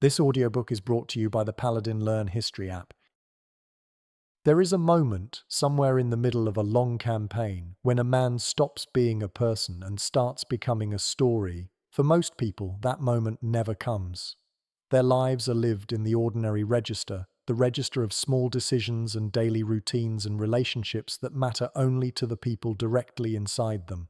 This audiobook is brought to you by the Paladin Learn History app. There is a moment, somewhere in the middle of a long campaign, when a man stops being a person and starts becoming a story. For most people, that moment never comes. Their lives are lived in the ordinary register, the register of small decisions and daily routines and relationships that matter only to the people directly inside them.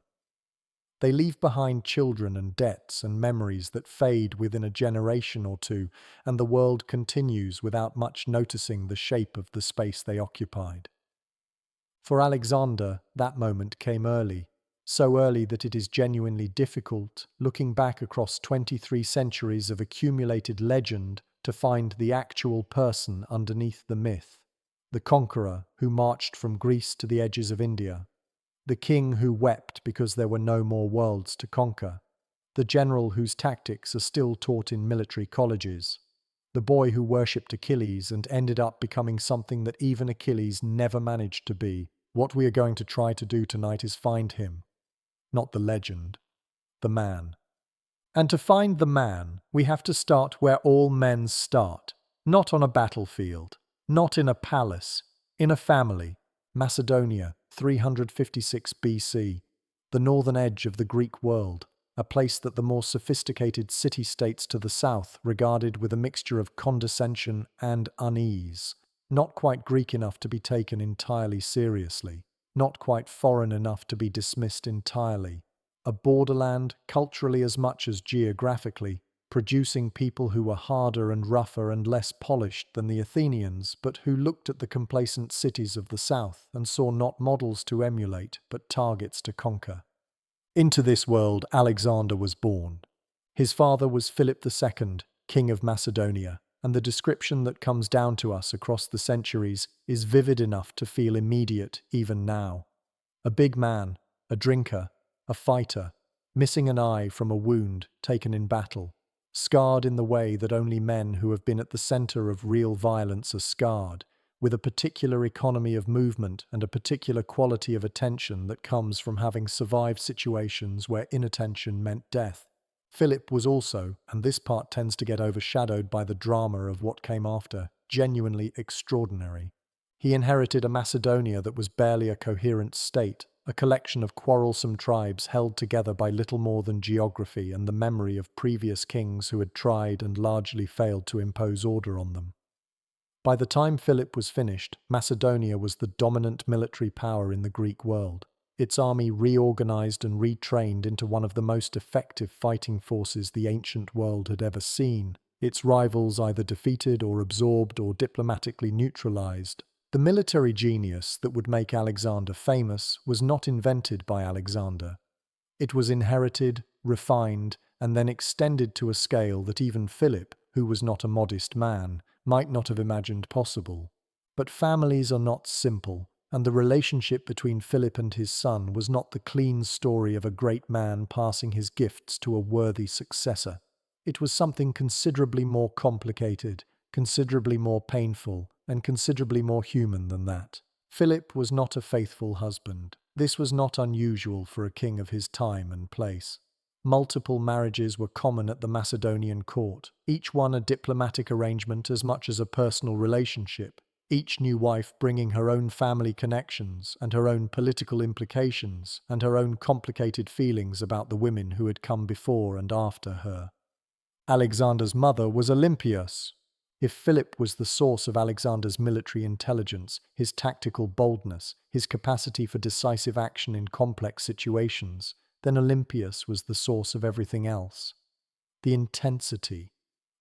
They leave behind children and debts and memories that fade within a generation or two, and the world continues without much noticing the shape of the space they occupied. For Alexander, that moment came early, so early that it is genuinely difficult, looking back across 23 centuries of accumulated legend, to find the actual person underneath the myth. The conqueror who marched from Greece to the edges of India. The king who wept because there were no more worlds to conquer. The general whose tactics are still taught in military colleges. The boy who worshipped Achilles and ended up becoming something that even Achilles never managed to be. What we are going to try to do tonight is find him. Not the legend. The man. And to find the man, we have to start where all men start. Not on a battlefield. Not in a palace. In a family. Macedonia, 356 BC, the northern edge of the Greek world, a place that the more sophisticated city-states to the south regarded with a mixture of condescension and unease. Not quite Greek enough to be taken entirely seriously, not quite foreign enough to be dismissed entirely. A borderland, culturally as much as geographically, producing people who were harder and rougher and less polished than the Athenians, but who looked at the complacent cities of the south and saw not models to emulate, but targets to conquer. Into this world Alexander was born. His father was Philip II, King of Macedonia, and the description that comes down to us across the centuries is vivid enough to feel immediate even now. A big man, a drinker, a fighter, missing an eye from a wound taken in battle. Scarred in the way that only men who have been at the center of real violence are scarred, with a particular economy of movement and a particular quality of attention that comes from having survived situations where inattention meant death. Philip was also, and this part tends to get overshadowed by the drama of what came after, genuinely extraordinary. He inherited a Macedonia that was barely a coherent state, a collection of quarrelsome tribes held together by little more than geography and the memory of previous kings who had tried and largely failed to impose order on them. By the time Philip was finished, Macedonia was the dominant military power in the Greek world. Its army reorganized and retrained into one of the most effective fighting forces the ancient world had ever seen, its rivals either defeated or absorbed or diplomatically neutralized. The military genius that would make Alexander famous was not invented by Alexander. It was inherited, refined, and then extended to a scale that even Philip, who was not a modest man, might not have imagined possible. But families are not simple, and the relationship between Philip and his son was not the clean story of a great man passing his gifts to a worthy successor. It was something considerably more complicated, considerably more painful, and considerably more human than that. Philip was not a faithful husband. This was not unusual for a king of his time and place. Multiple marriages were common at the Macedonian court, each one a diplomatic arrangement as much as a personal relationship, each new wife bringing her own family connections and her own political implications and her own complicated feelings about the women who had come before and after her. Alexander's mother was Olympias. If Philip was the source of Alexander's military intelligence, his tactical boldness, his capacity for decisive action in complex situations, then Olympias was the source of everything else. The intensity,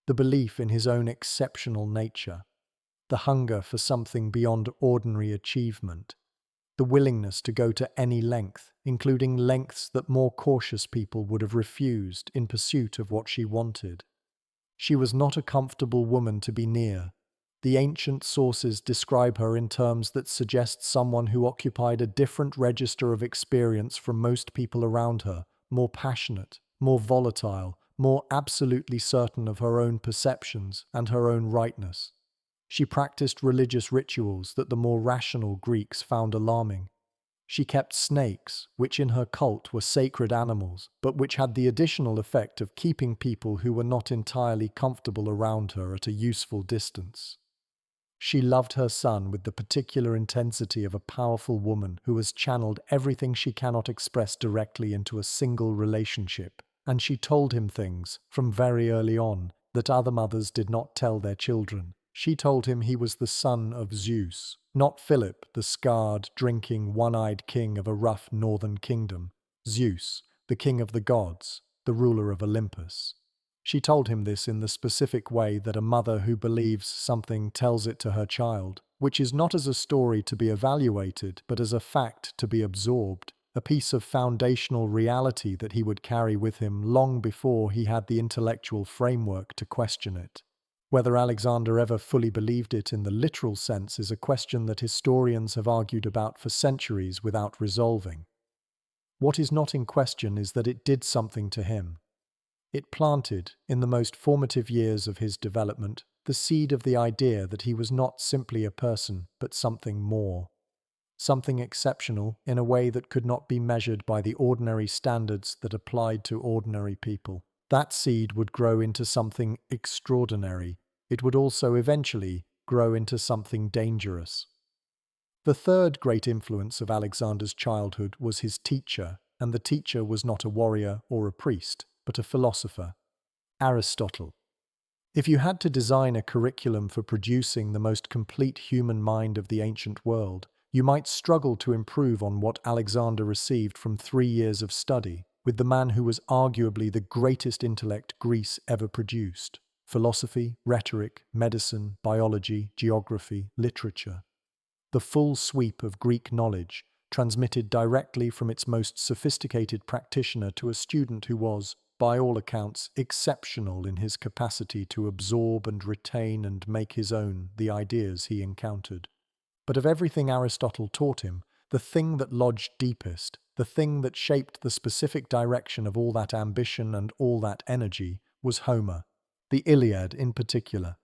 the belief in his own exceptional nature, the hunger for something beyond ordinary achievement, the willingness to go to any length, including lengths that more cautious people would have refused in pursuit of what she wanted. She was not a comfortable woman to be near. The ancient sources describe her in terms that suggest someone who occupied a different register of experience from most people around her, more passionate, more volatile, more absolutely certain of her own perceptions and her own rightness. She practiced religious rituals that the more rational Greeks found alarming. She kept snakes, which in her cult were sacred animals, but which had the additional effect of keeping people who were not entirely comfortable around her at a useful distance. She loved her son with the particular intensity of a powerful woman who has channeled everything she cannot express directly into a single relationship, and she told him things, from very early on, that other mothers did not tell their children. She told him he was the son of Zeus, not Philip, the scarred, drinking, one-eyed king of a rough northern kingdom. Zeus, the king of the gods, the ruler of Olympus. She told him this in the specific way that a mother who believes something tells it to her child, which is not as a story to be evaluated, but as a fact to be absorbed, a piece of foundational reality that he would carry with him long before he had the intellectual framework to question it. Whether Alexander ever fully believed it in the literal sense is a question that historians have argued about for centuries without resolving. What is not in question is that it did something to him. It planted, in the most formative years of his development, the seed of the idea that he was not simply a person, but something more. Something exceptional in a way that could not be measured by the ordinary standards that applied to ordinary people. That seed would grow into something extraordinary. It would also eventually grow into something dangerous. The third great influence of Alexander's childhood was his teacher, and the teacher was not a warrior or a priest, but a philosopher, Aristotle. If you had to design a curriculum for producing the most complete human mind of the ancient world, you might struggle to improve on what Alexander received from 3 years of study with the man who was arguably the greatest intellect Greece ever produced. Philosophy, rhetoric, medicine, biology, geography, literature. The full sweep of Greek knowledge, transmitted directly from its most sophisticated practitioner to a student who was, by all accounts, exceptional in his capacity to absorb and retain and make his own the ideas he encountered. But of everything Aristotle taught him, the thing that lodged deepest, the thing that shaped the specific direction of all that ambition and all that energy, was Homer, the Iliad in particular.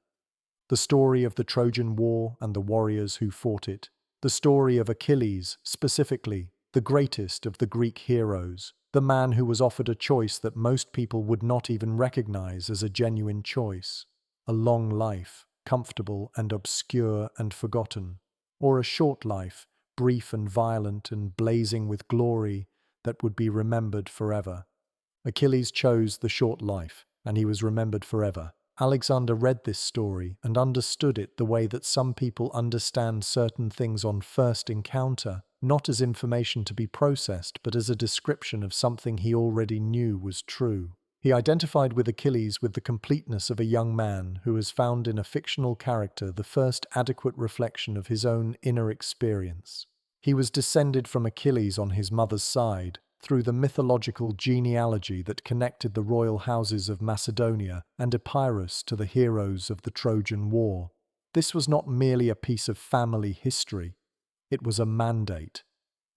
The story of the Trojan War and the warriors who fought it, the story of Achilles, specifically, the greatest of the Greek heroes, the man who was offered a choice that most people would not even recognize as a genuine choice, a long life, comfortable and obscure and forgotten, or a short life, brief and violent and blazing with glory, that would be remembered forever. Achilles chose the short life, and he was remembered forever. Alexander read this story and understood it the way that some people understand certain things on first encounter, not as information to be processed, but as a description of something he already knew was true. He identified with Achilles with the completeness of a young man who has found in a fictional character the first adequate reflection of his own inner experience. He was descended from Achilles on his mother's side, through the mythological genealogy that connected the royal houses of Macedonia and Epirus to the heroes of the Trojan War. This was not merely a piece of family history, it was a mandate.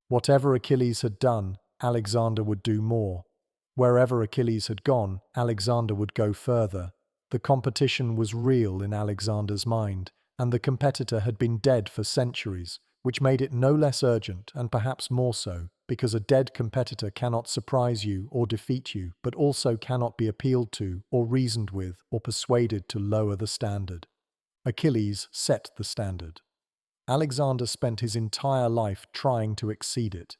Whatever Achilles had done, Alexander would do more. Wherever Achilles had gone, Alexander would go further. The competition was real in Alexander's mind, and the competitor had been dead for centuries, which made it no less urgent, and perhaps more so, because a dead competitor cannot surprise you or defeat you, but also cannot be appealed to, or reasoned with, or persuaded to lower the standard. Achilles set the standard. Alexander spent his entire life trying to exceed it.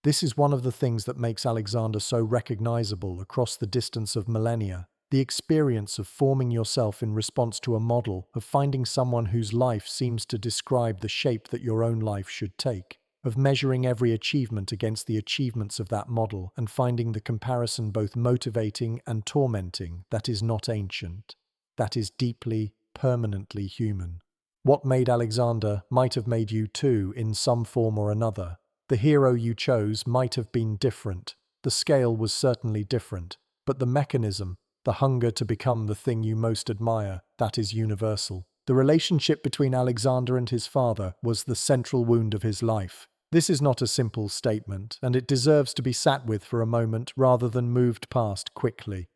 This is one of the things that makes Alexander so recognizable across the distance of millennia. The experience of forming yourself in response to a model, of finding someone whose life seems to describe the shape that your own life should take, of measuring every achievement against the achievements of that model and finding the comparison both motivating and tormenting. That is not ancient. That is deeply, permanently human. What made Alexander might have made you too in some form or another. The hero you chose might have been different. The scale was certainly different, but the mechanism, the hunger to become the thing you most admire, that is universal. The relationship between Alexander and his father was the central wound of his life. This is not a simple statement, and it deserves to be sat with for a moment rather than moved past quickly.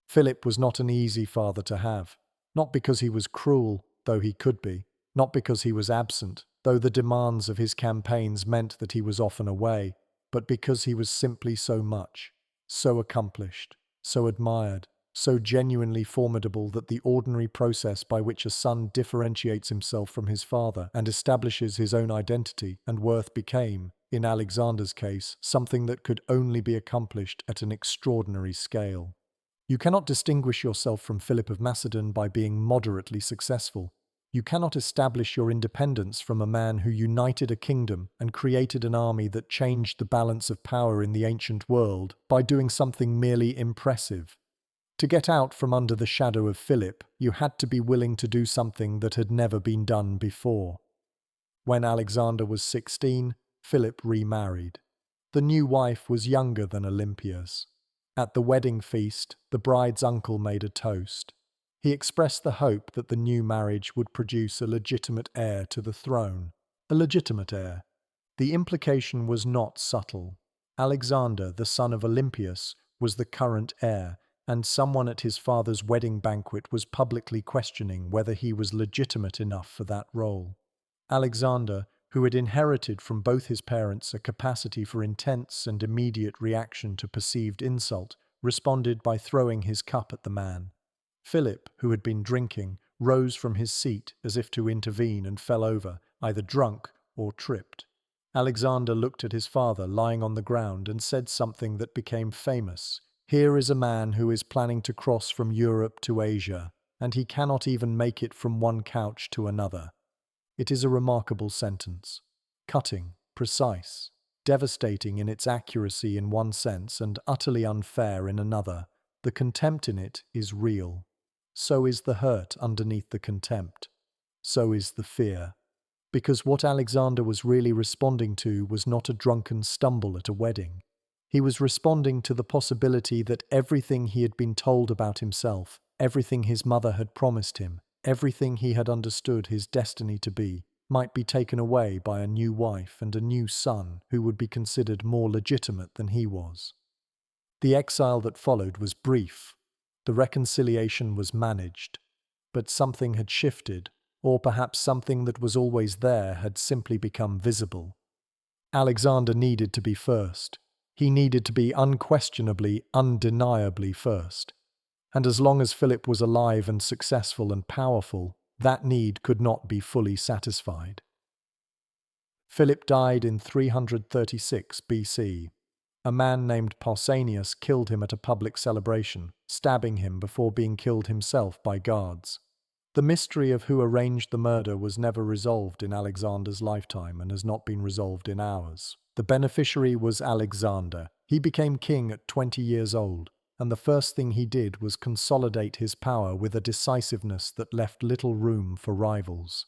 Philip was not an easy father to have, not because he was cruel, though he could be, not because he was absent, though the demands of his campaigns meant that he was often away, but because he was simply so much, so accomplished, so admired, so genuinely formidable that the ordinary process by which a son differentiates himself from his father and establishes his own identity and worth became, in Alexander's case, something that could only be accomplished at an extraordinary scale. You cannot distinguish yourself from Philip of Macedon by being moderately successful. You cannot establish your independence from a man who united a kingdom and created an army that changed the balance of power in the ancient world by doing something merely impressive. To get out from under the shadow of Philip, you had to be willing to do something that had never been done before. When Alexander was 16, Philip remarried. The new wife was younger than Olympias. At the wedding feast, the bride's uncle made a toast. He expressed the hope that the new marriage would produce a legitimate heir to the throne. A legitimate heir. The implication was not subtle. Alexander, the son of Olympias, was the current heir, and someone at his father's wedding banquet was publicly questioning whether he was legitimate enough for that role. Alexander, who had inherited from both his parents a capacity for intense and immediate reaction to perceived insult, responded by throwing his cup at the man. Philip, who had been drinking, rose from his seat as if to intervene and fell over, either drunk or tripped. Alexander looked at his father lying on the ground and said something that became famous. "Here is a man who is planning to cross from Europe to Asia, and he cannot even make it from one couch to another." It is a remarkable sentence. Cutting, precise, devastating in its accuracy in one sense and utterly unfair in another. The contempt in it is real. So is the hurt underneath the contempt. So is the fear. Because what Alexander was really responding to was not a drunken stumble at a wedding. He was responding to the possibility that everything he had been told about himself, everything his mother had promised him, everything he had understood his destiny to be, might be taken away by a new wife and a new son who would be considered more legitimate than he was. The exile that followed was brief. The reconciliation was managed. But something had shifted, or perhaps something that was always there had simply become visible. Alexander needed to be first. He needed to be unquestionably, undeniably first. And as long as Philip was alive and successful and powerful, that need could not be fully satisfied. Philip died in 336 BC. A man named Pausanias killed him at a public celebration, stabbing him before being killed himself by guards. The mystery of who arranged the murder was never resolved in Alexander's lifetime and has not been resolved in ours. The beneficiary was Alexander. He became king at 20 years old, and the first thing he did was consolidate his power with a decisiveness that left little room for rivals.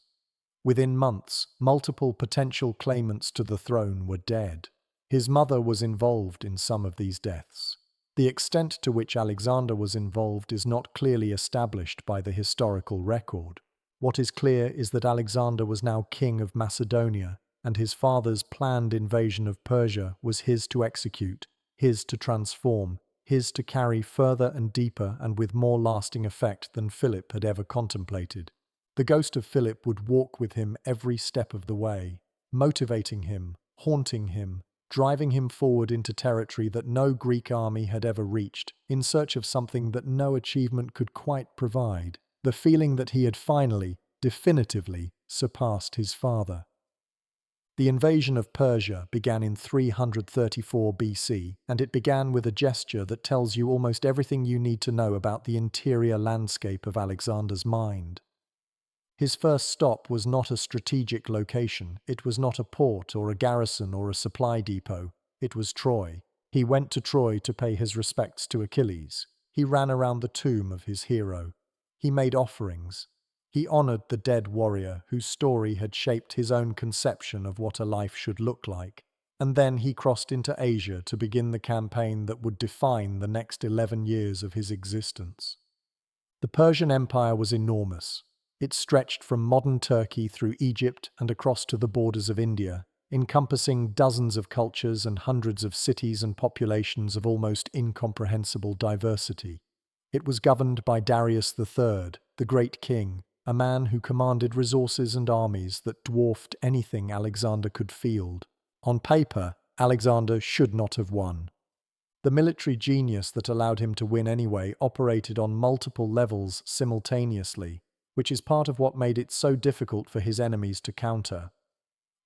Within months, multiple potential claimants to the throne were dead. His mother was involved in some of these deaths. The extent to which Alexander was involved is not clearly established by the historical record. What is clear is that Alexander was now king of Macedonia, and his father's planned invasion of Persia was his to execute, his to transform, his to carry further and deeper and with more lasting effect than Philip had ever contemplated. The ghost of Philip would walk with him every step of the way, motivating him, haunting him, driving him forward into territory that no Greek army had ever reached, in search of something that no achievement could quite provide, the feeling that he had finally, definitively, surpassed his father. The invasion of Persia began in 334 BC, and it began with a gesture that tells you almost everything you need to know about the interior landscape of Alexander's mind. His first stop was not a strategic location, it was not a port or a garrison or a supply depot, it was Troy. He went to Troy to pay his respects to Achilles. He ran around the tomb of his hero. He made offerings. He honored the dead warrior whose story had shaped his own conception of what a life should look like. And then he crossed into Asia to begin the campaign that would define the next 11 years of his existence. The Persian Empire was enormous. It stretched from modern Turkey through Egypt and across to the borders of India, encompassing dozens of cultures and hundreds of cities and populations of almost incomprehensible diversity. It was governed by Darius III, the great king, a man who commanded resources and armies that dwarfed anything Alexander could field. On paper, Alexander should not have won. The military genius that allowed him to win anyway operated on multiple levels simultaneously, which is part of what made it so difficult for his enemies to counter.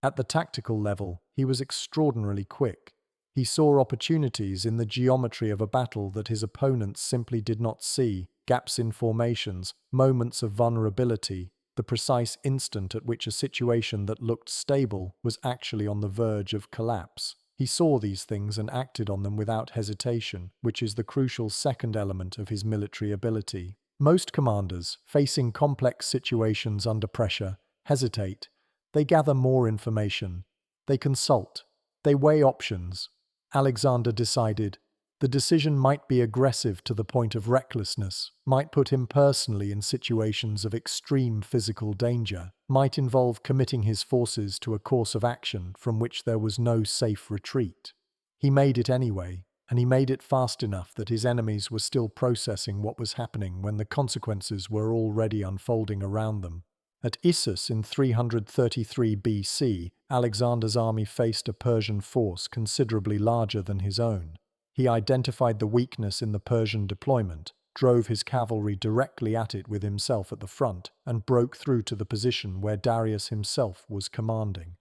At the tactical level, he was extraordinarily quick. He saw opportunities in the geometry of a battle that his opponents simply did not see, gaps in formations, moments of vulnerability, the precise instant at which a situation that looked stable was actually on the verge of collapse. He saw these things and acted on them without hesitation, which is the crucial second element of his military ability. Most commanders, facing complex situations under pressure, hesitate. They gather more information. They consult. They weigh options. Alexander decided. The decision might be aggressive to the point of recklessness, might put him personally in situations of extreme physical danger, might involve committing his forces to a course of action from which there was no safe retreat. He made it anyway, and he made it fast enough that his enemies were still processing what was happening when the consequences were already unfolding around them. At Issus in 333 BC, Alexander's army faced a Persian force considerably larger than his own. He identified the weakness in the Persian deployment, drove his cavalry directly at it with himself at the front, and broke through to the position where Darius himself was commanding.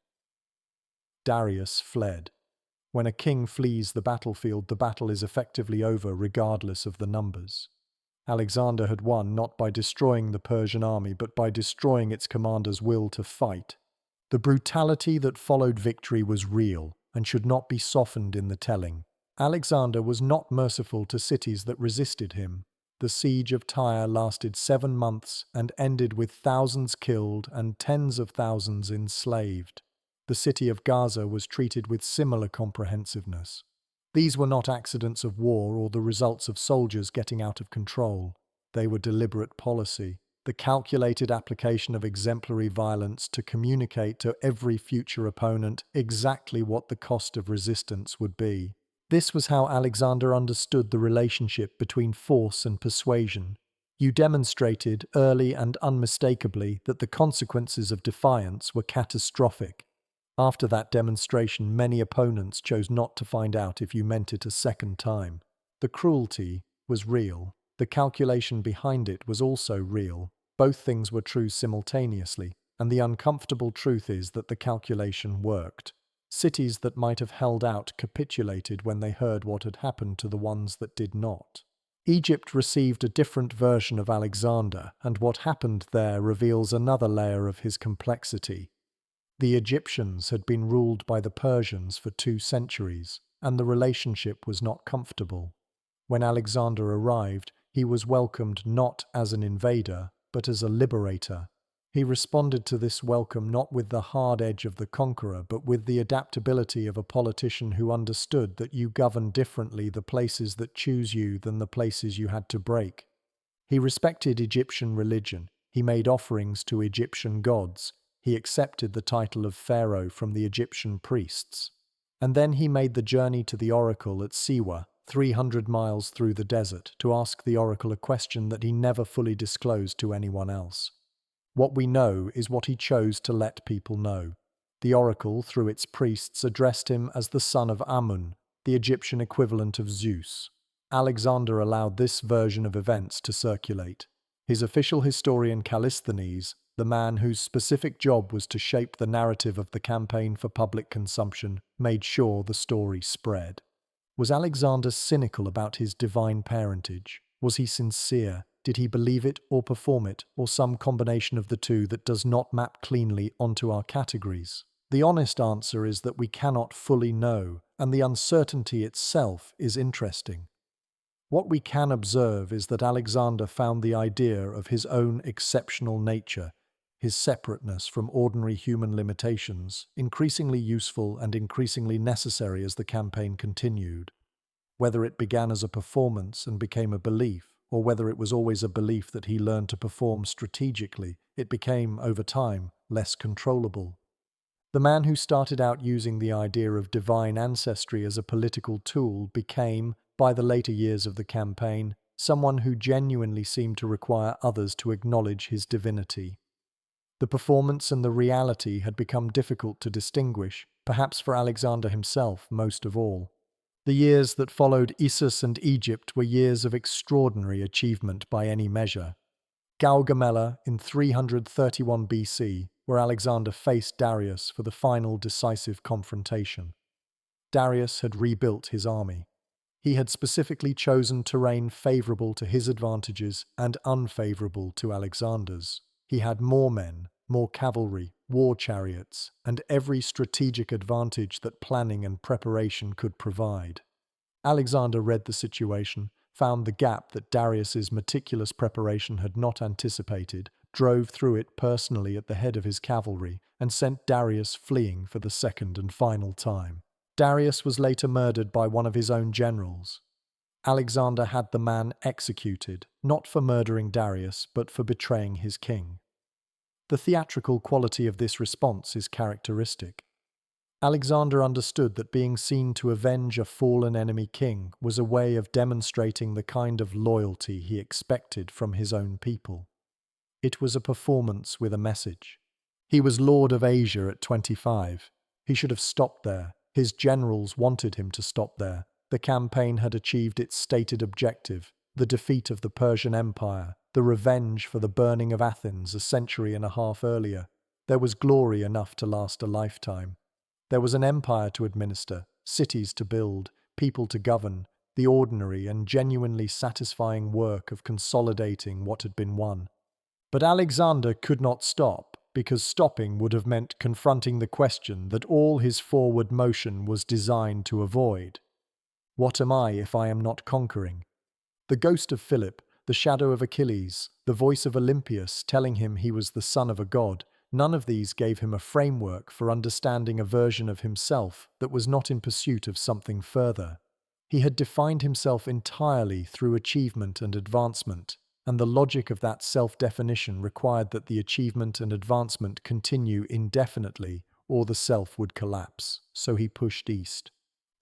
Darius fled. When a king flees the battlefield, the battle is effectively over regardless of the numbers. Alexander had won not by destroying the Persian army, but by destroying its commander's will to fight. The brutality that followed victory was real and should not be softened in the telling. Alexander was not merciful to cities that resisted him. The siege of Tyre lasted 7 months and ended with thousands killed and tens of thousands enslaved. The city of Gaza was treated with similar comprehensiveness. These were not accidents of war or the results of soldiers getting out of control. They were deliberate policy, the calculated application of exemplary violence to communicate to every future opponent exactly what the cost of resistance would be. This was how Alexander understood the relationship between force and persuasion. You demonstrated early and unmistakably that the consequences of defiance were catastrophic. After that demonstration, many opponents chose not to find out if you meant it a second time. The cruelty was real. The calculation behind it was also real. Both things were true simultaneously, and the uncomfortable truth is that the calculation worked. Cities that might have held out capitulated when they heard what had happened to the ones that did not. Egypt received a different version of Alexander, and what happened there reveals another layer of his complexity. The Egyptians had been ruled by the Persians for 2 centuries, and the relationship was not comfortable. When Alexander arrived, he was welcomed not as an invader, but as a liberator. He responded to this welcome not with the hard edge of the conqueror, but with the adaptability of a politician who understood that you govern differently the places that choose you than the places you had to break. He respected Egyptian religion. He made offerings to Egyptian gods. He accepted the title of pharaoh from the Egyptian priests. And then he made the journey to the oracle at Siwa, 300 miles through the desert, to ask the oracle a question that he never fully disclosed to anyone else. What we know is what he chose to let people know. The oracle, through its priests, addressed him as the son of Amun, the Egyptian equivalent of Zeus. Alexander allowed this version of events to circulate. His official historian Callisthenes, the man whose specific job was to shape the narrative of the campaign for public consumption, made sure the story spread. Was Alexander cynical about his divine parentage? Was he sincere? Did he believe it or perform it, or some combination of the two that does not map cleanly onto our categories? The honest answer is that we cannot fully know, and the uncertainty itself is interesting. What we can observe is that Alexander found the idea of his own exceptional nature, his separateness from ordinary human limitations, increasingly useful and increasingly necessary as the campaign continued. Whether it began as a performance and became a belief, or whether it was always a belief that he learned to perform strategically, it became, over time, less controllable. The man who started out using the idea of divine ancestry as a political tool became, by the later years of the campaign, someone who genuinely seemed to require others to acknowledge his divinity. The performance and the reality had become difficult to distinguish, perhaps for Alexander himself most of all. The years that followed Issus and Egypt were years of extraordinary achievement by any measure. Gaugamela in 331 BC, where Alexander faced Darius for the final decisive confrontation. Darius had rebuilt his army. He had specifically chosen terrain favorable to his advantages and unfavorable to Alexander's. He had more men, more cavalry, war chariots, and every strategic advantage that planning and preparation could provide. Alexander read the situation, found the gap that Darius's meticulous preparation had not anticipated, drove through it personally at the head of his cavalry, and sent Darius fleeing for the second and final time. Darius was later murdered by one of his own generals. Alexander had the man executed, not for murdering Darius, but for betraying his king. The theatrical quality of this response is characteristic. Alexander understood that being seen to avenge a fallen enemy king was a way of demonstrating the kind of loyalty he expected from his own people. It was a performance with a message. He was Lord of Asia at 25. He should have stopped there. His generals wanted him to stop there. The campaign had achieved its stated objective, the defeat of the Persian Empire, the revenge for the burning of Athens a century and a half earlier. There was glory enough to last a lifetime. There was an empire to administer, cities to build, people to govern, the ordinary and genuinely satisfying work of consolidating what had been won. But Alexander could not stop, because stopping would have meant confronting the question that all his forward motion was designed to avoid. What am I if I am not conquering? The ghost of Philip, the shadow of Achilles, the voice of Olympius telling him he was the son of a god, none of these gave him a framework for understanding a version of himself that was not in pursuit of something further. He had defined himself entirely through achievement and advancement, and the logic of that self-definition required that the achievement and advancement continue indefinitely, or the self would collapse. So he pushed east.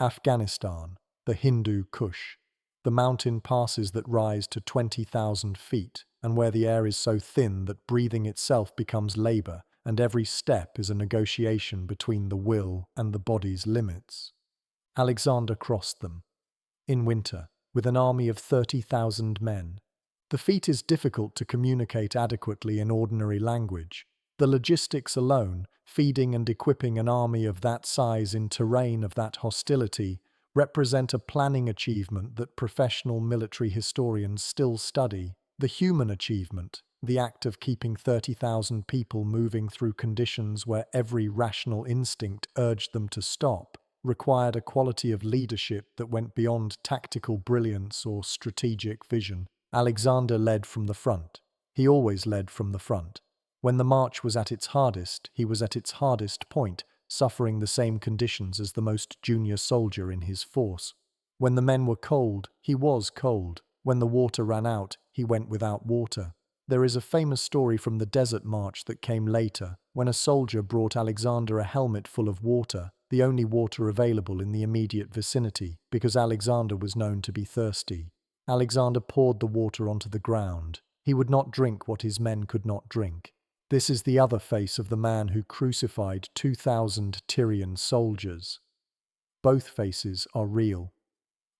Afghanistan, the Hindu Kush, the mountain passes that rise to 20,000 feet, and where the air is so thin that breathing itself becomes labor, and every step is a negotiation between the will and the body's limits. Alexander crossed them. In winter, with an army of 30,000 men. The feat is difficult to communicate adequately in ordinary language. The logistics alone, feeding and equipping an army of that size in terrain of that hostility, represent a planning achievement that professional military historians still study. The human achievement, the act of keeping 30,000 people moving through conditions where every rational instinct urged them to stop, required a quality of leadership that went beyond tactical brilliance or strategic vision. Alexander led from the front. He always led from the front. When the march was at its hardest, he was at its hardest point, suffering the same conditions as the most junior soldier in his force. When the men were cold, he was cold. When the water ran out, he went without water. There is a famous story from the desert march that came later, when a soldier brought Alexander a helmet full of water, the only water available in the immediate vicinity, because Alexander was known to be thirsty. Alexander poured the water onto the ground. He would not drink what his men could not drink. This is the other face of the man who crucified 2,000 Tyrian soldiers. Both faces are real.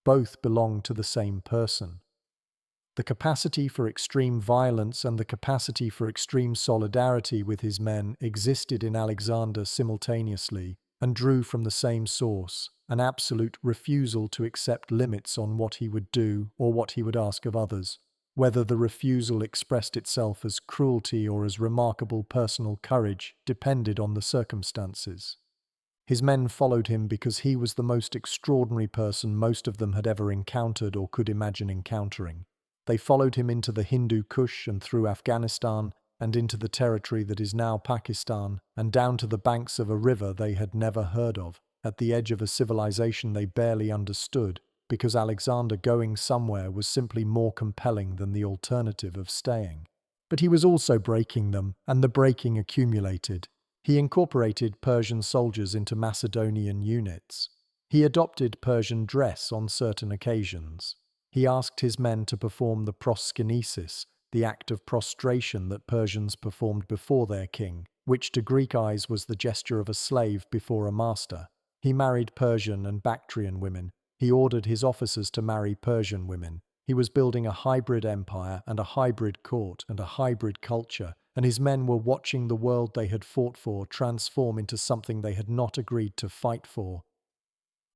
Both belong to the same person. The capacity for extreme violence and the capacity for extreme solidarity with his men existed in Alexander simultaneously and drew from the same source, an absolute refusal to accept limits on what he would do or what he would ask of others. Whether the refusal expressed itself as cruelty or as remarkable personal courage depended on the circumstances. His men followed him because he was the most extraordinary person most of them had ever encountered or could imagine encountering. They followed him into the Hindu Kush and through Afghanistan and into the territory that is now Pakistan and down to the banks of a river they had never heard of, at the edge of a civilization they barely understood, because Alexander going somewhere was simply more compelling than the alternative of staying. But he was also breaking them, and the breaking accumulated. He incorporated Persian soldiers into Macedonian units. He adopted Persian dress on certain occasions. He asked his men to perform the proskinesis, the act of prostration that Persians performed before their king, which to Greek eyes was the gesture of a slave before a master. He married Persian and Bactrian women. He ordered his officers to marry Persian women. He was building a hybrid empire and a hybrid court and a hybrid culture, and his men were watching the world they had fought for transform into something they had not agreed to fight for.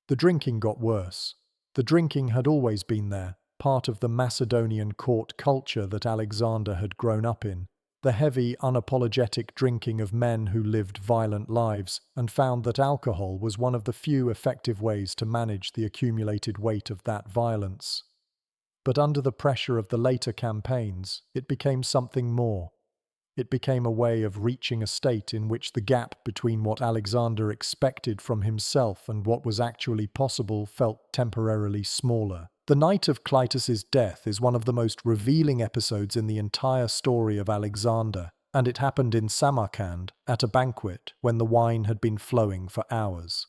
The drinking got worse. The drinking had always been there, part of the Macedonian court culture that Alexander had grown up in. The heavy, unapologetic drinking of men who lived violent lives and found that alcohol was one of the few effective ways to manage the accumulated weight of that violence. But under the pressure of the later campaigns, it became something more. It became a way of reaching a state in which the gap between what Alexander expected from himself and what was actually possible felt temporarily smaller. The night of Clytus's death is one of the most revealing episodes in the entire story of Alexander, and it happened in Samarkand at a banquet when the wine had been flowing for hours.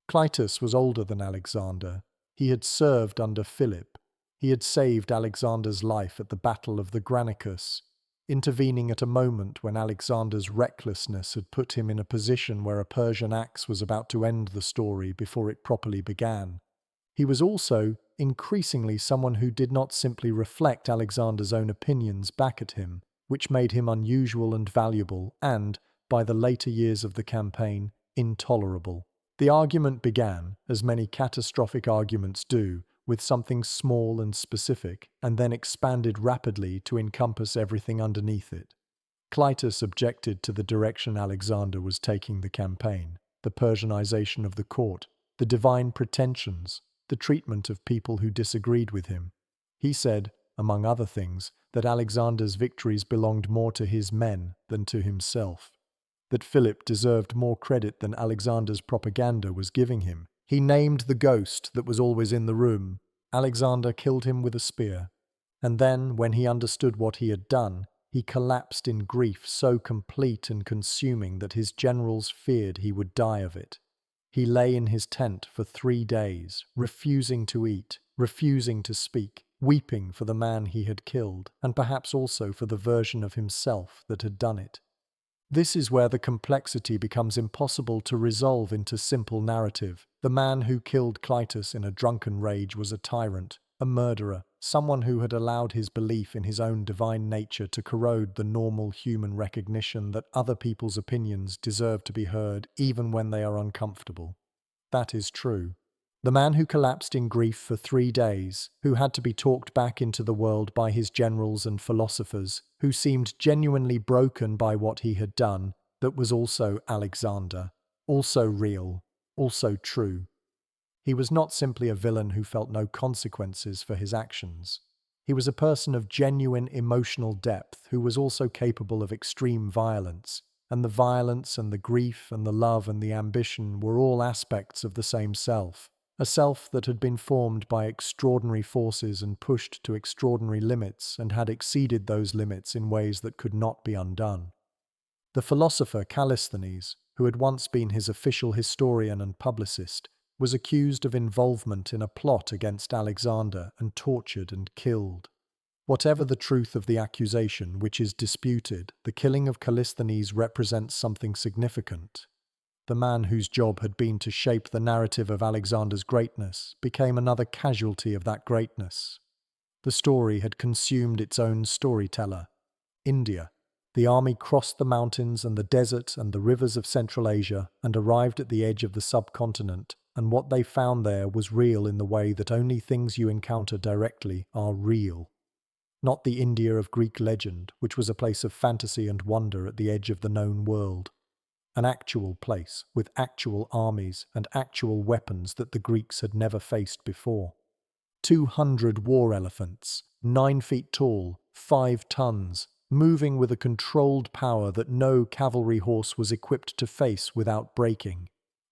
Clytus was older than Alexander. He had served under Philip. He had saved Alexander's life at the Battle of the Granicus, intervening at a moment when Alexander's recklessness had put him in a position where a Persian axe was about to end the story before it properly began. He was also, increasingly, someone who did not simply reflect Alexander's own opinions back at him, which made him unusual and valuable and, by the later years of the campaign, intolerable. The argument began, as many catastrophic arguments do, with something small and specific, and then expanded rapidly to encompass everything underneath it. Clytus objected to the direction Alexander was taking the campaign, the Persianization of the court, the divine pretensions, the treatment of people who disagreed with him. He said, among other things, that Alexander's victories belonged more to his men than to himself, that Philip deserved more credit than Alexander's propaganda was giving him. He named the ghost that was always in the room. Alexander killed him with a spear. And then, when he understood what he had done, he collapsed in grief so complete and consuming that his generals feared he would die of it. He lay in his tent for 3 days, refusing to eat, refusing to speak, weeping for the man he had killed, and perhaps also for the version of himself that had done it. This is where the complexity becomes impossible to resolve into simple narrative. The man who killed Clytus in a drunken rage was a tyrant, a murderer, someone who had allowed his belief in his own divine nature to corrode the normal human recognition that other people's opinions deserve to be heard even when they are uncomfortable. That is true. The man who collapsed in grief for 3 days, who had to be talked back into the world by his generals and philosophers, who seemed genuinely broken by what he had done, that was also Alexander, also real, also true. He was not simply a villain who felt no consequences for his actions. He was a person of genuine emotional depth who was also capable of extreme violence, and the violence and the grief and the love and the ambition were all aspects of the same self. A self that had been formed by extraordinary forces and pushed to extraordinary limits and had exceeded those limits in ways that could not be undone. The philosopher Callisthenes, who had once been his official historian and publicist, was accused of involvement in a plot against Alexander and tortured and killed. Whatever the truth of the accusation, which is disputed, the killing of Callisthenes represents something significant. The man whose job had been to shape the narrative of Alexander's greatness became another casualty of that greatness. The story had consumed its own storyteller. India. The army crossed the mountains and the desert and the rivers of Central Asia and arrived at the edge of the subcontinent, and what they found there was real in the way that only things you encounter directly are real. Not the India of Greek legend, which was a place of fantasy and wonder at the edge of the known world. An actual place, with actual armies and actual weapons that the Greeks had never faced before. 200 war elephants, 9 feet tall, 5 tons, moving with a controlled power that no cavalry horse was equipped to face without breaking.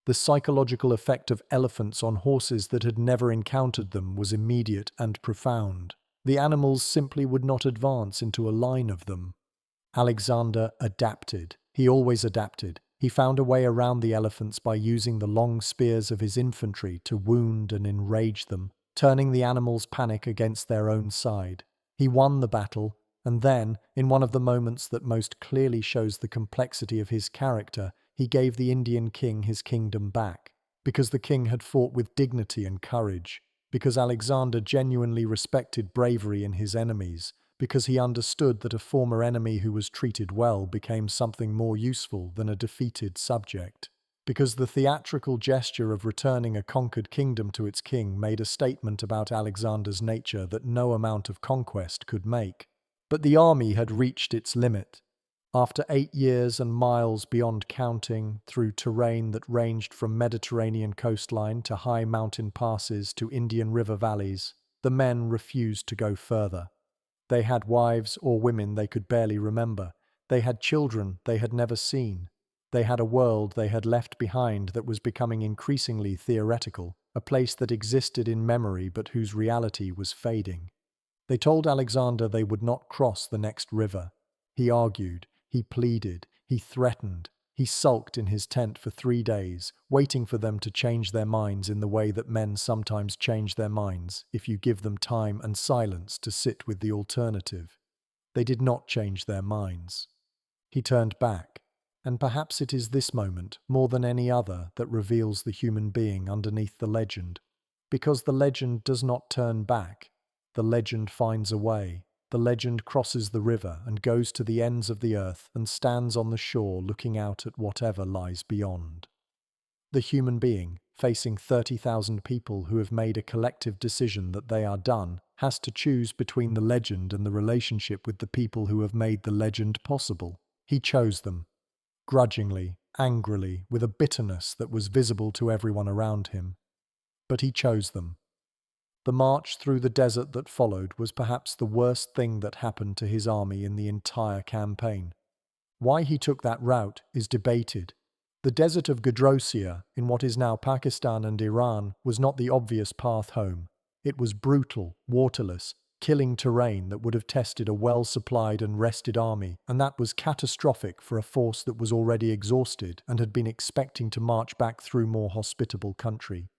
The psychological effect of elephants on horses that had never encountered them was immediate and profound. The animals simply would not advance into a line of them. Alexander adapted. He always adapted. He found a way around the elephants by using the long spears of his infantry to wound and enrage them, turning the animals' panic against their own side. He won the battle, and then, in one of the moments that most clearly shows the complexity of his character, he gave the Indian king his kingdom back, because the king had fought with dignity and courage, because Alexander genuinely respected bravery in his enemies, because he understood that a former enemy who was treated well became something more useful than a defeated subject, because the theatrical gesture of returning a conquered kingdom to its king made a statement about Alexander's nature that no amount of conquest could make. But the army had reached its limit. After 8 years and miles beyond counting, through terrain that ranged from Mediterranean coastline to high mountain passes to Indian river valleys, the men refused to go further. They had wives or women they could barely remember. They had children they had never seen. They had a world they had left behind that was becoming increasingly theoretical, a place that existed in memory but whose reality was fading. They told Alexander they would not cross the next river. He argued, he pleaded, he threatened. He sulked in his tent for 3 days, waiting for them to change their minds in the way that men sometimes change their minds if you give them time and silence to sit with the alternative. They did not change their minds. He turned back, and perhaps it is this moment, more than any other, that reveals the human being underneath the legend. Because the legend does not turn back. The legend finds a way. The legend crosses the river and goes to the ends of the earth and stands on the shore looking out at whatever lies beyond. The human being, facing 30,000 people who have made a collective decision that they are done, has to choose between the legend and the relationship with the people who have made the legend possible. He chose them. Grudgingly, angrily, with a bitterness that was visible to everyone around him. But he chose them. The march through the desert that followed was perhaps the worst thing that happened to his army in the entire campaign. Why he took that route is debated. The desert of Gadrosia, in what is now Pakistan and Iran, was not the obvious path home. It was brutal, waterless, killing terrain that would have tested a well-supplied and rested army, and that was catastrophic for a force that was already exhausted and had been expecting to march back through more hospitable country.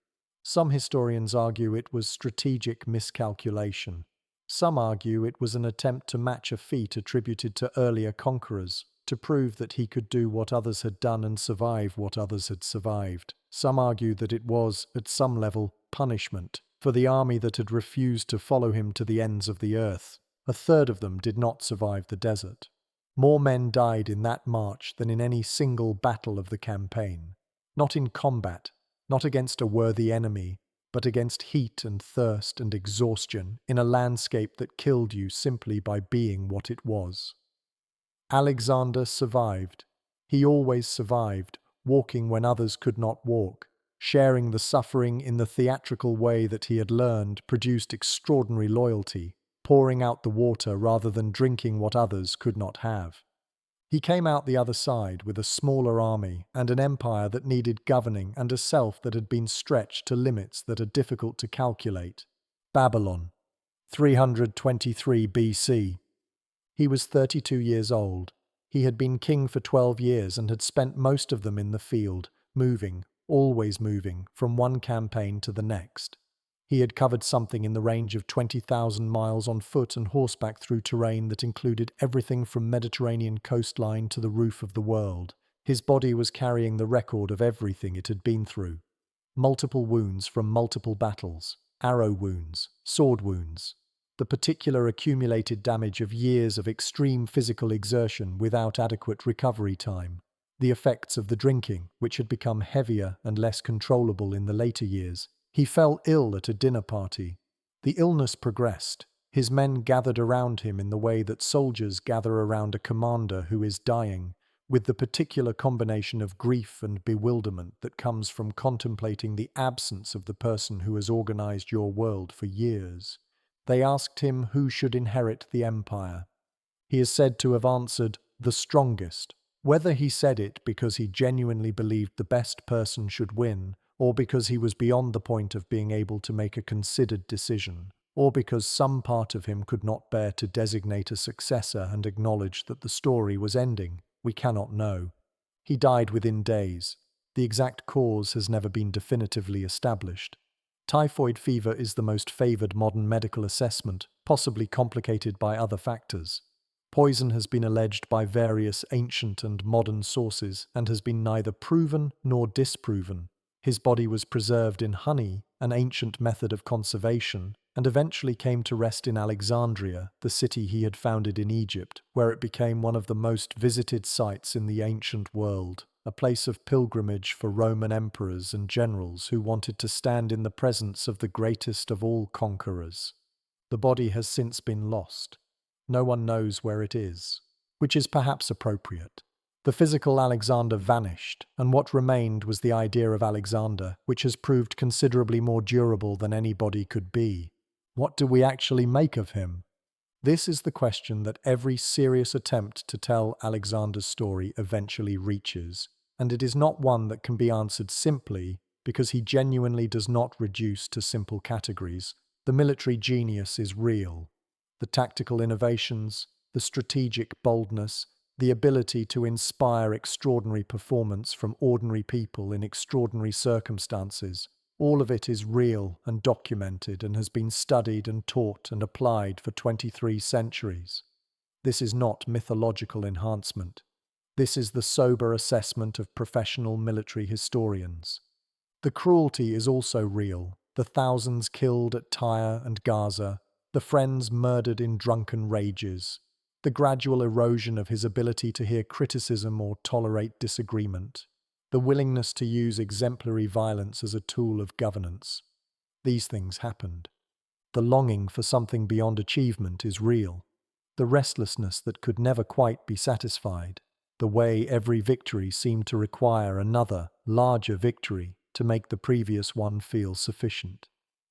Some historians argue it was strategic miscalculation. Some argue it was an attempt to match a feat attributed to earlier conquerors, to prove that he could do what others had done and survive what others had survived. Some argue that it was, at some level, punishment for the army that had refused to follow him to the ends of the earth. A third of them did not survive the desert. More men died in that march than in any single battle of the campaign. Not in combat, not against a worthy enemy, but against heat and thirst and exhaustion in a landscape that killed you simply by being what it was. Alexander survived. He always survived, walking when others could not walk. Sharing the suffering in the theatrical way that he had learned produced extraordinary loyalty, pouring out the water rather than drinking what others could not have. He came out the other side with a smaller army and an empire that needed governing and a self that had been stretched to limits that are difficult to calculate. Babylon, 323 BC. He was 32 years old. He had been king for 12 years and had spent most of them in the field, moving, always moving, from one campaign to the next. He had covered something in the range of 20,000 miles on foot and horseback through terrain that included everything from Mediterranean coastline to the roof of the world. His body was carrying the record of everything it had been through. Multiple wounds from multiple battles, arrow wounds, sword wounds, the particular accumulated damage of years of extreme physical exertion without adequate recovery time, the effects of the drinking, which had become heavier and less controllable in the later years. He fell ill at a dinner party. The illness progressed. His men gathered around him in the way that soldiers gather around a commander who is dying, with the particular combination of grief and bewilderment that comes from contemplating the absence of the person who has organized your world for years. They asked him who should inherit the empire. He is said to have answered, "The strongest." Whether he said it because he genuinely believed the best person should win, or because he was beyond the point of being able to make a considered decision, or because some part of him could not bear to designate a successor and acknowledge that the story was ending, we cannot know. He died within days. The exact cause has never been definitively established. Typhoid fever is the most favored modern medical assessment, possibly complicated by other factors. Poison has been alleged by various ancient and modern sources and has been neither proven nor disproven. His body was preserved in honey, an ancient method of conservation, and eventually came to rest in Alexandria, the city he had founded in Egypt, where it became one of the most visited sites in the ancient world, a place of pilgrimage for Roman emperors and generals who wanted to stand in the presence of the greatest of all conquerors. The body has since been lost. No one knows where it is, which is perhaps appropriate. The physical Alexander vanished, and what remained was the idea of Alexander, which has proved considerably more durable than any body could be. What do we actually make of him? This is the question that every serious attempt to tell Alexander's story eventually reaches, and it is not one that can be answered simply because he genuinely does not reduce to simple categories. The military genius is real. The tactical innovations, the strategic boldness, the ability to inspire extraordinary performance from ordinary people in extraordinary circumstances, all of it is real and documented and has been studied and taught and applied for 23 centuries. This is not mythological enhancement. This is the sober assessment of professional military historians. The cruelty is also real. The thousands killed at Tyre and Gaza, the friends murdered in drunken rages, the gradual erosion of his ability to hear criticism or tolerate disagreement, the willingness to use exemplary violence as a tool of governance. These things happened. The longing for something beyond achievement is real. The restlessness that could never quite be satisfied. The way every victory seemed to require another, larger victory to make the previous one feel sufficient.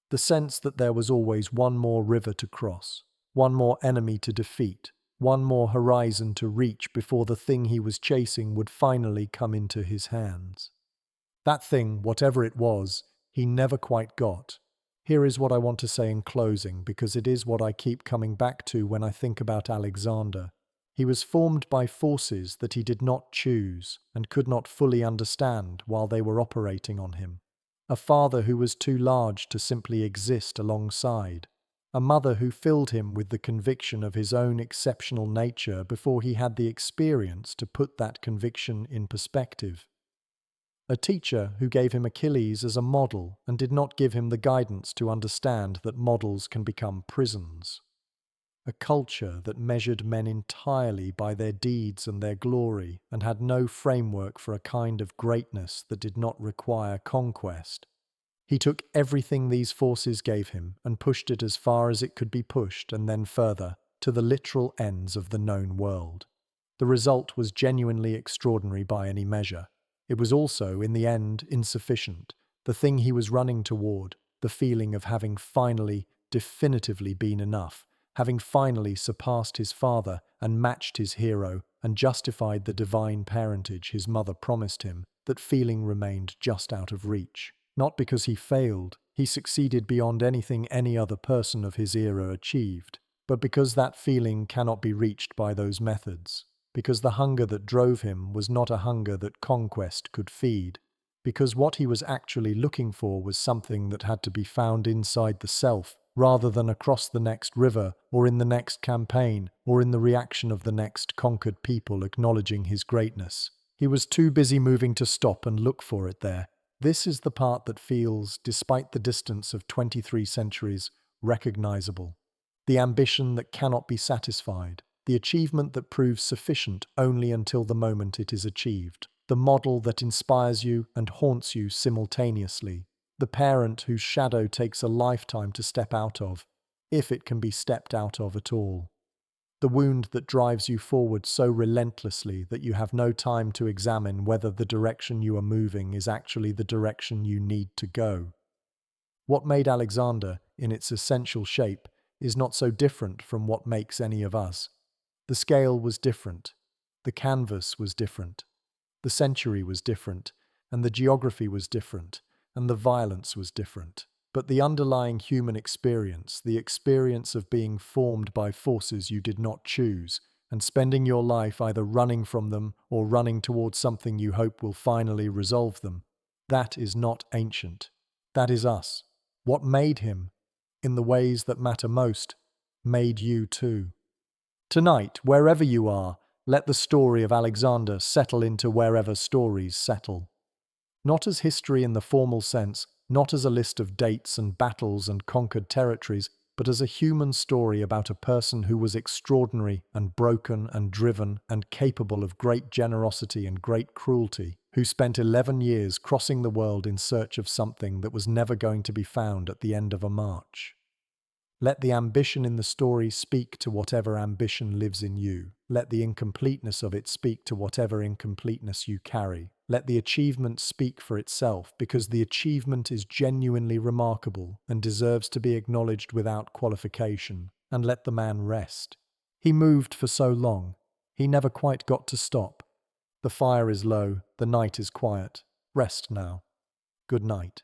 The sense that there was always one more river to cross, one more enemy to defeat, one more horizon to reach before the thing he was chasing would finally come into his hands. That thing, whatever it was, he never quite got. Here is what I want to say in closing, because it is what I keep coming back to when I think about Alexander. He was formed by forces that he did not choose and could not fully understand while they were operating on him. A father who was too large to simply exist alongside. A mother who filled him with the conviction of his own exceptional nature before he had the experience to put that conviction in perspective. A teacher who gave him Achilles as a model and did not give him the guidance to understand that models can become prisons. A culture that measured men entirely by their deeds and their glory and had no framework for a kind of greatness that did not require conquest. He took everything these forces gave him and pushed it as far as it could be pushed and then further, to the literal ends of the known world. The result was genuinely extraordinary by any measure. It was also, in the end, insufficient. The thing he was running toward, the feeling of having finally, definitively been enough, having finally surpassed his father and matched his hero and justified the divine parentage his mother promised him, that feeling remained just out of reach. Not because he failed, he succeeded beyond anything any other person of his era achieved, but because that feeling cannot be reached by those methods, because the hunger that drove him was not a hunger that conquest could feed, because what he was actually looking for was something that had to be found inside the self, rather than across the next river, or in the next campaign, or in the reaction of the next conquered people acknowledging his greatness. He was too busy moving to stop and look for it there. This is the part that feels, despite the distance of 23 centuries, recognizable. The ambition that cannot be satisfied, the achievement that proves sufficient only until the moment it is achieved, the model that inspires you and haunts you simultaneously, the parent whose shadow takes a lifetime to step out of, if it can be stepped out of at all. The wound that drives you forward so relentlessly that you have no time to examine whether the direction you are moving is actually the direction you need to go. What made Alexander, in its essential shape, is not so different from what makes any of us. The scale was different, the canvas was different, the century was different, and the geography was different, and the violence was different. But the underlying human experience, the experience of being formed by forces you did not choose, and spending your life either running from them or running towards something you hope will finally resolve them, that is not ancient. That is us. What made him, in the ways that matter most, made you too. Tonight, wherever you are, let the story of Alexander settle into wherever stories settle. Not as history in the formal sense, not as a list of dates and battles and conquered territories, but as a human story about a person who was extraordinary and broken and driven and capable of great generosity and great cruelty, who spent 11 years crossing the world in search of something that was never going to be found at the end of a march. Let the ambition in the story speak to whatever ambition lives in you. Let the incompleteness of it speak to whatever incompleteness you carry. Let the achievement speak for itself, because the achievement is genuinely remarkable and deserves to be acknowledged without qualification. And let the man rest. He moved for so long. He never quite got to stop. The fire is low, the night is quiet. Rest now. Good night.